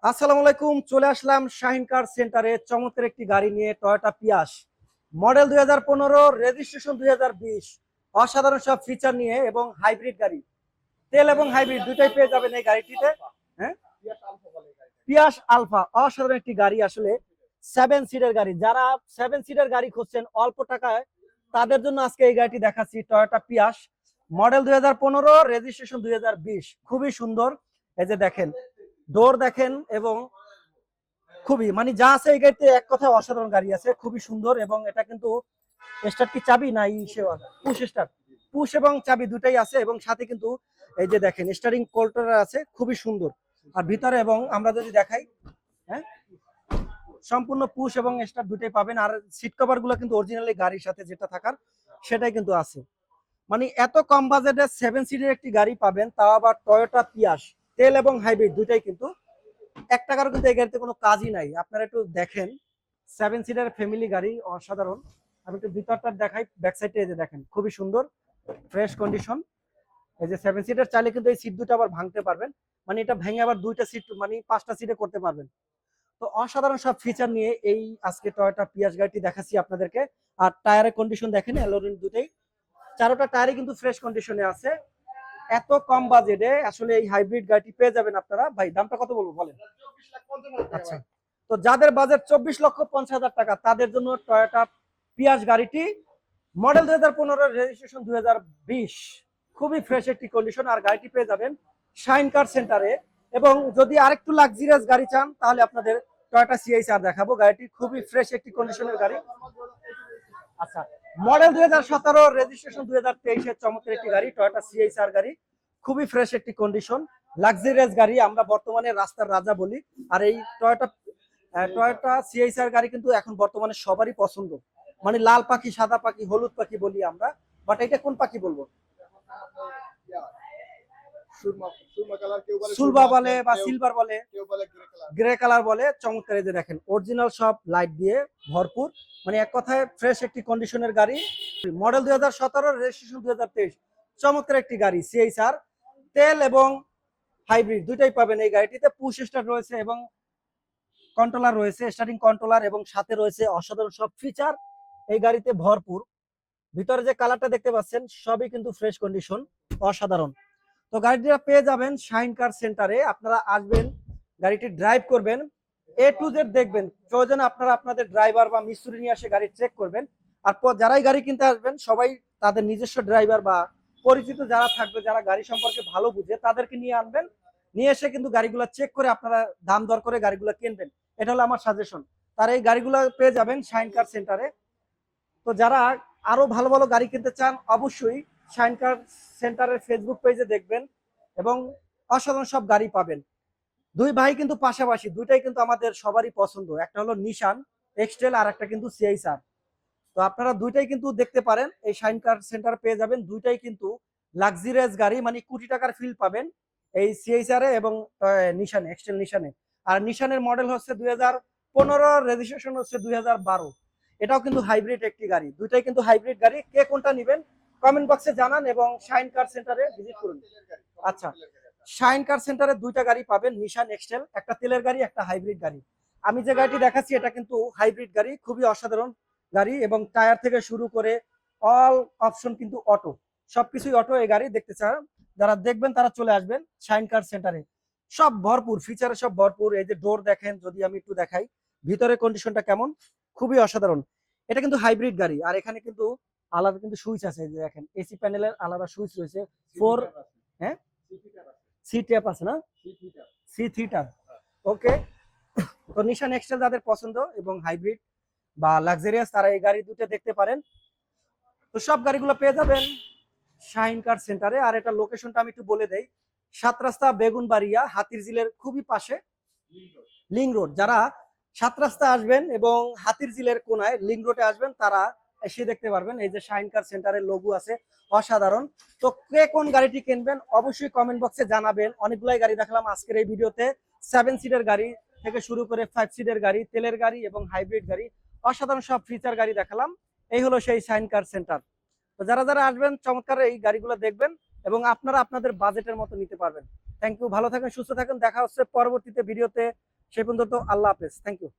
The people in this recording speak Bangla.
আসসালামু আলাইকুম, চলে আসলাম শাহিন কার সেন্টারে চমৎকার একটি গাড়ি নিয়ে। টয়োটা পিয়াস মডেল 2015, রেজিস্ট্রেশন 2020। অসাধারণ সব ফিচার নিয়ে এবং হাইব্রিড গাড়ি, তেল এবং হাইব্রিড দুটাই পেয়ে যাবেন এই গাড়িটিতে। হ্যাঁ, পিয়াস আলফা অসাধারণ একটি গাড়ি, আসলে 7 সিটের গাড়ি। যারা 7 সিটের গাড়ি খুঁজছেন অল্প টাকায়, তাদের জন্য আজকে এই গাড়িটি দেখাচ্ছি। টয়োটা পিয়াস মডেল 2015, রেজিস্ট্রেশন 2020। খুবই সুন্দর, এই যে দেখেন, ডোর দেখেন এবং খুবই মানে যা আছে এই গাড়িতে এক কথায় অসাধারণ গাড়ি আছে, খুবই সুন্দর। এবং এটা কিন্তু স্টার্ট কি চাবি না সেবা, পুশ স্টার্ট, পুশ এবং চাবি দুটাই আছে। এবং সাথে কিন্তু এই যে দেখেন স্টারিং কন্ট্রোলার আছে, খুবই সুন্দর। আর ভিতরে এবং আমরা যদি দেখাই, হ্যাঁ, সম্পূর্ণ পুশ এবং স্টার্ট দুটাই পাবেন। আর সিট কভার গুলো কিন্তু অরিজিনালি গাড়ির সাথে যেটা থাকার সেটাই কিন্তু আছে। মানে এত কম বাজেটে 7 সিটের একটি গাড়ি পাবেন, তাও আবার টয়োটা পিয়াস, তেল এবং হাইব্রিড দুটাই কিন্তু। 1 টাকারও কিন্তু এই গাড়িতে কোনো কাজই নাই। আপনারা একটু দেখেন, 7 সিটার ফ্যামিলি গাড়ি, অসাধারণ। আমি একটু ভিতরটা দেখাই, ব্যাক সাইডে এই যে দেখেন, খুবই সুন্দর, ফ্রেশ কন্ডিশন। এই যে 7 সিটার চাইলে কিন্তু এই সিট দুটো আবার ভাঙতে পারবেন, মানে এটা ভেঙে আবার 2টা সিট মানে 5টা সিটে করতে পারবেন। তো অসাধারণ সব ফিচার নিয়ে এই আজকে টয়োটা পিয়াস গাড়িটি দেখাচ্ছি আপনাদেরকে। আর টায়ারের কন্ডিশন দেখেন, অ্যালোরিন দুটোই, চারোটা টায়ারই কিন্তু ফ্রেশ কন্ডিশনে আছে। এত কম বাজেটে আসলে এই হাইব্রিড গাড়িটি পেয়ে যাবেন আপনারা। ভাই দামটা কত বলবো বলেন? আচ্ছা, তো যাদের বাজেট 24,50,000 টাকা, তাদের জন্য টয়োটা পিয়াস গাড়িটি মডেল 2015, রেজিস্ট্রেশন 2020। খুবই ফ্রেশ একটি কন্ডিশন। আর গাড়িটি পেয়ে যাবেন শাইন কার সেন্টারে। এবং যদি আরেকটু লাক্সারিয়াস গাড়ি চান, তাহলে আপনাদের টয়োটা সিআইআর দেখাবো। গাড়িটি খুবই ফ্রেশ একটি কন্ডিশনের গাড়ি। আচ্ছা, মডেল 2017, রেজিস্ট্রেশন 2023-এর চমৎকার একটি গাড়ি, টয়োটা সিআইআর গাড়ি, খুবই ফ্রেশ একটি কন্ডিশন, লাক্সারিয়াস গাড়ি, আমরা বর্তমানে রাস্তার রাজা বলি। আর এই টয়োটা সিআইআর গাড়ি কিন্তু এখন বর্তমানে সবারই পছন্দ। মানে লাল পাখি, সাদা পাখি, হলুদ পাখি বলি আমরা, বাট এটা কোন পাখি বলবো? সুলভা বলে বা সিলভার বলে, গ্রে কালার বলে। চমৎকার, এই যে দেখেন অরিজিনাল সব লাইট দিয়ে ভরপুর, মানে এক কথায় ফ্রেশ একটি কন্ডিশনের গাড়ি। Model 2017, registration 2023। চমৎকার একটি গাড়ি সিআইআর, তেল এবং হাইব্রিড দুইটাই পাবেন এই গাড়িটিতে। পুশ স্টার্ট রয়েছে এবং কন্ট্রোলার রয়েছে, স্টার্টিং কন্ট্রোলার, এবং সাথে রয়েছে অসাধারণ সব ফিচার এই গাড়িতে ভরপুর। ভিতরে যে কালারটা দেখতে পাচ্ছেন সবই কিন্তু ফ্রেশ কন্ডিশন, অসাধারণ। তো গাড়িটা পেয়ে যাবেন শাহিন কার সেন্টারে। আপনারা আসবেন, গাড়িটি ড্রাইভ করবেন, এ টু জেড দেখবেন। প্রয়োজনে আপনারা আপনাদের ড্রাইভার বা মিস্ত্রি নিয়ে এসে গাড়ি চেক করবেন। আর যারাই গাড়ি কিনতে আসবেন, সবাই তাদের নিজস্ব ড্রাইভার বা পরিচিত যারা থাকবে, যারা গাড়ি সম্পর্কে ভালো বুঝে, তাদেরকে নিয়ে আনবেন। নিয়ে এসে কিন্তু গাড়িগুলো চেক করে আপনারা দাম দর করে গাড়িগুলো কিনবেন। এটা হলো আমার সাজেশন। তার এই গাড়িগুলো পেয়ে যাবেন শাহিন কার সেন্টারে। তো যারা আরো ভালো ভালো গাড়ি কিনতে চান, অবশ্যই শাইন কার সেন্টারের ফেসবুক পেজে দেখবেন এবং অসাধারণ সব গাড়ি পাবেন। দুই ভাই কিন্তু পাশাপাশি, দুইটাই কিন্তু আমাদের সবারই পছন্দ। একটা হলো নিশান এক্সটেল, আর একটা কিন্তু সিআইআর। তো আপনারা দুইটাই কিন্তু দেখতে পারেন, এই শাইন কার সেন্টার পেয়ে যাবেন। দুইটাই কিন্তু লাক্সারিয়াস গাড়ি, মানে কোটি টাকার ফিল পাবেন এই সিআইআর এবং নিশান এক্সটেল নিশানে। আর নিশানের মডেল হচ্ছে 2015, রেজিস্ট্রেশন হচ্ছে 2012। এটাও কিন্তু হাইব্রিড একটি গাড়ি, দুইটাই কিন্তু হাইব্রিড গাড়ি। কে কোনটা নেবেন কমেন্ট বক্সে জানান এবং শাইন কার সেন্টারে ভিজিট করুন। আচ্ছা, শাইন কার সেন্টারে দুইটা গাড়ি পাবেন, নিশান এক্সটেল, একটা তেলের গাড়ি, একটা হাইব্রিড গাড়ি। আমি যে গাড়িটি দেখাচ্ছি এটা কিন্তু হাইব্রিড গাড়ি, খুবই অসাধারণ গাড়ি। এবং টায়ার থেকে শুরু করে অল অপশন কিন্তু অটো, সবকিছুই অটো। এই গাড়ি দেখতে চান, যারা দেখবেন তারা চলে আসবেন শাইন কার সেন্টারে। সব ভরপুর ফিচারে, সব ভরপুর। এই যে ডোর দেখেন, যদি আমি একটু দেখাই ভিতরে কন্ডিশনটা কেমন, খুবই অসাধারণ। এটা কিন্তু হাইব্রিড গাড়ি। আর এখানে কিন্তু আলাদা কিন্তু সুইচ আছে, যে দেখেন এসি প্যানেলের আলাদা সুইচ রয়েছে। ফোর, হ্যাঁ, সি ট্যাপ আছে না, সি থিটার। ওকে, তো নিশান এক্সটেল যাদের পছন্দ এবং হাইব্রিড বা লাক্সারিয়াস, তারা এই গাড়ি দুটো দেখতে পারেন। তো সব গাড়িগুলো পেয়ে যাবেন শাহিন কার সেন্টারে। আর এটা লোকেশনটা আমি একটু বলে দেই, 7 রাস্তা বেগুনবাড়িয়া, হাতিরঝিলের খুবই পাশে, লিং রোড। যারা 7 রাস্তা আসবেন এবং হাতিরঝিলের কোনায় লিং রোডে আসবেন, তারা এসে দেখতে পারবেন এই যে শাহিন কার সেন্টারের লোগো আছে, অসাধারণ। তো কে কোন গাড়িটি কিনবেন অবশ্যই কমেন্ট বক্সে জানাবেন। অনেকগুলাই গাড়ি দেখালাম আজকের এই ভিডিওতে, 7 সিটের গাড়ি থেকে শুরু করে 5 সিটের গাড়ি, তেলের গাড়ি এবং হাইব্রিড গাড়ি, অসাধারণ সব ফিচার গাড়ি দেখালাম। এই হলো সেই শাহিন কার সেন্টার। তো যারা যারা আসবেন চমৎকার এই গাড়িগুলো দেখবেন এবং আপনারা আপনাদের বাজেটের মতো নিতে পারবেন। থ্যাংক ইউ, ভালো থাকেন, সুস্থ থাকেন, দেখা হচ্ছে পরবর্তীতে ভিডিওতে। সেই পর্যন্ত আল্লাহ হাফেজ, থ্যাংক ইউ।